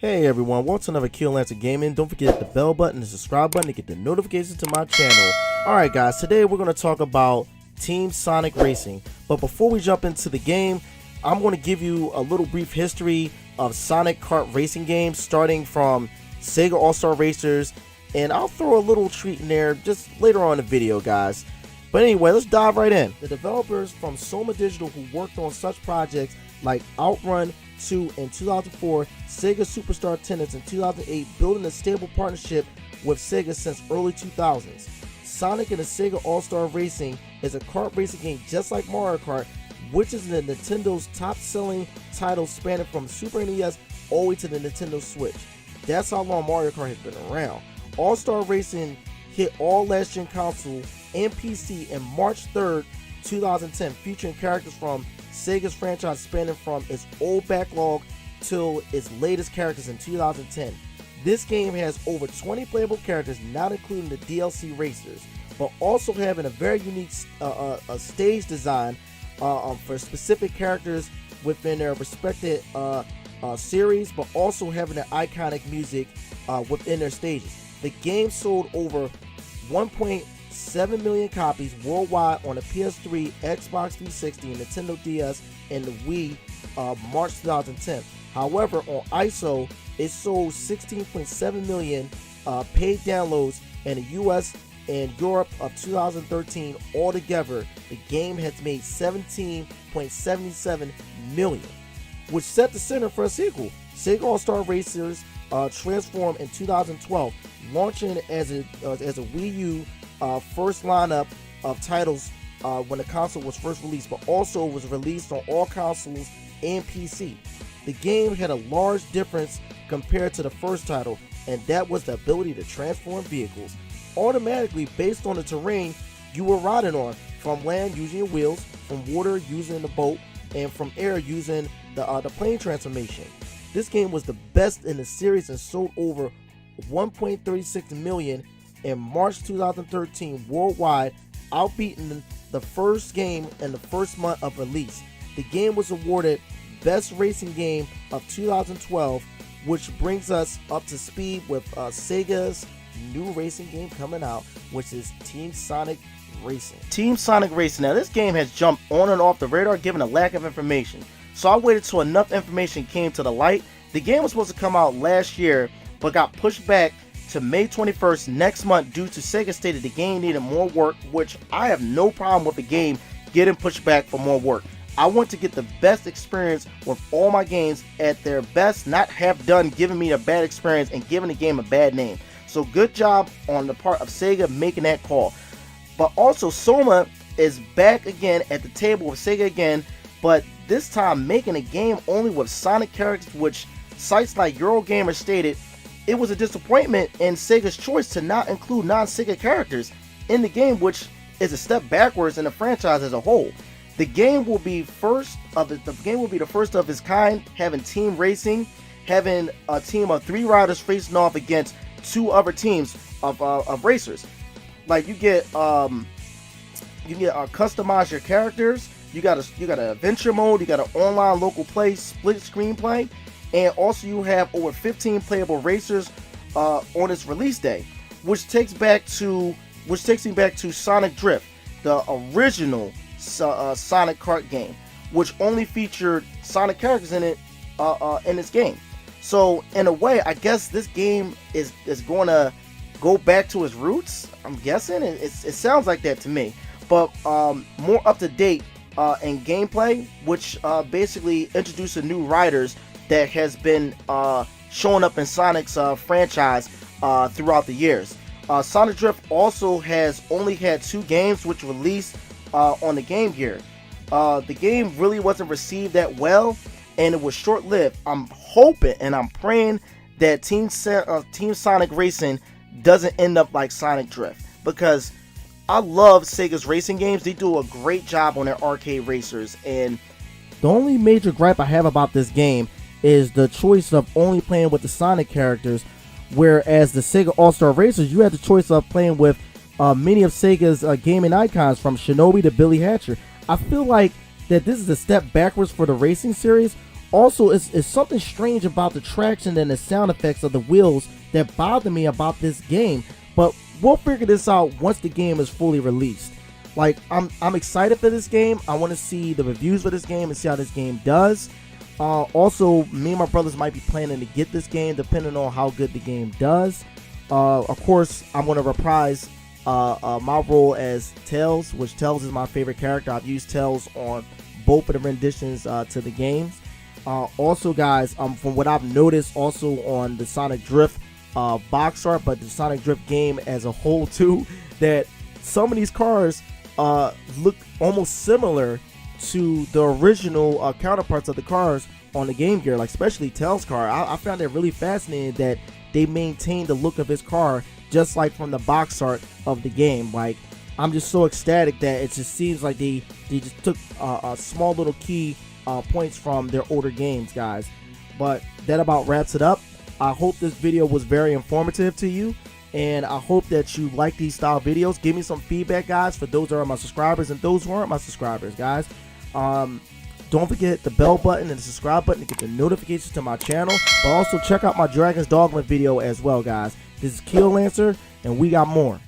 Hey everyone, welcome to another Kill Lancer Gaming. Don't forget to hit the bell button and the subscribe button to get the notifications to my channel. Alright guys, today we're going to talk about Team Sonic Racing. But before we jump into the game, I'm going to give you a little brief history of Sonic kart racing games, starting from Sega All-Star Racers, and I'll throw a little treat in there just later on in the video, guys. But anyway, let's dive right in. The developers from Soma Digital who worked on such projects like Outrun 2 in 2004, Sega Superstar Tennis in 2008, building a stable partnership with Sega since early 2000s. Sonic and the Sega All-Star Racing is a kart racing game just like Mario Kart, which is Nintendo's top-selling title spanning from Super NES all the way to the Nintendo Switch. That's how long Mario Kart has been around. All-Star Racing hit all last-gen console and PC in March 3rd, 2010, featuring characters from Sega's franchise spanning from its old backlog till its latest characters in 2010. This game has over 20 playable characters, not including the DLC racers, but also having a very unique stage design for specific characters within their respective series, but also having an iconic music within their stages. The game sold over 1.7 million copies worldwide on the PS3, Xbox 360, and Nintendo DS and the Wii March 2010. However, on ISO, it sold 16.7 million paid downloads in the US and Europe of 2013. Altogether, the game has made 17.77 million, which set the center for a sequel. Sega All-Star Racers transformed in 2012, launching as a Wii U first lineup of titles when the console was first released, but also was released on all consoles and PC. The game had a large difference compared to the first title, and that was the ability to transform vehicles automatically based on the terrain you were riding on, from land using your wheels, from water using the boat, and from air using the plane transformation. This game was the best in the series and sold over 1.36 million in March 2013 worldwide, outbeating the first game in the first month of release. The game was awarded Best Racing Game of 2012, which brings us up to speed with Sega's new racing game coming out, which is Team Sonic Racing. Team Sonic Racing. Now, this game has jumped on and off the radar given a lack of information. So I waited till enough information came to the light. The game was supposed to come out last year, but got pushed back to May 21st next month due to Sega stated the game needed more work, which I have no problem with the game getting pushed back for more work. I want to get the best experience with all my games at their best, not have done giving me a bad experience and giving the game a bad name. So good job on the part of Sega making that call. But also Soma is back again at the table with Sega again, but this time making a game only with Sonic characters, which sites like Eurogamer stated it was a disappointment in Sega's choice to not include non-Sega characters in the game, which is a step backwards in the franchise as a whole. The game will be the first of its kind, having team racing, having a team of 3 riders facing off against 2 other teams of racers. Like you get customize your characters. You got an adventure mode. You got an online local play, split screenplay, and also you have over 15 playable racers on its release day, which takes me back to Sonic Drift, the original Sonic kart game, which only featured Sonic characters in it in this game. So in a way, I guess this game is going to go back to its roots. I'm guessing it sounds like that to me, but more up to date in gameplay, which basically introduces new riders that has been showing up in Sonic's franchise throughout the years. Sonic Drift also has only had 2 games which released on the Game Gear. The game really wasn't received that well, and it was short-lived. I'm hoping and I'm praying that Team Sonic Racing doesn't end up like Sonic Drift, because I love Sega's racing games. They do a great job on their arcade racers, and the only major gripe I have about this game is the choice of only playing with the Sonic characters, whereas the Sega All-Star Racers, you had the choice of playing with many of Sega's gaming icons, from Shinobi to Billy Hatcher. I feel like that this is a step backwards for the racing series, Also, it's something strange about the traction and the sound effects of the wheels that bother me about this game. But we'll figure this out once the game is fully released. Like, I'm excited for this game. I want to see the reviews for this game and see how this game does. Also, me and my brothers might be planning to get this game depending on how good the game does. Of course, I'm going to reprise my role as Tails, which Tails is my favorite character. I've used Tails on both of the renditions to the games. Also, guys, from what I've noticed also on the Sonic Drift box art, but the Sonic Drift game as a whole too, that some of these cars look almost similar to the original counterparts of the cars on the Game Gear, like especially Tails' car. I found it really fascinating that they maintained the look of his car just like from the box art of the game. Like, I'm just so ecstatic that it just seems like they just took a small little key points from their older games, guys. But that about wraps it up. I hope this video was very informative to you, and I hope that you like these style videos. Give me some feedback, guys, for those that are my subscribers and those who aren't my subscribers, guys. Don't forget the bell button and the subscribe button to get the notifications to my channel. But also check out my Dragon's Dogma video as well, guys. This is Keel Lancer, and we got more.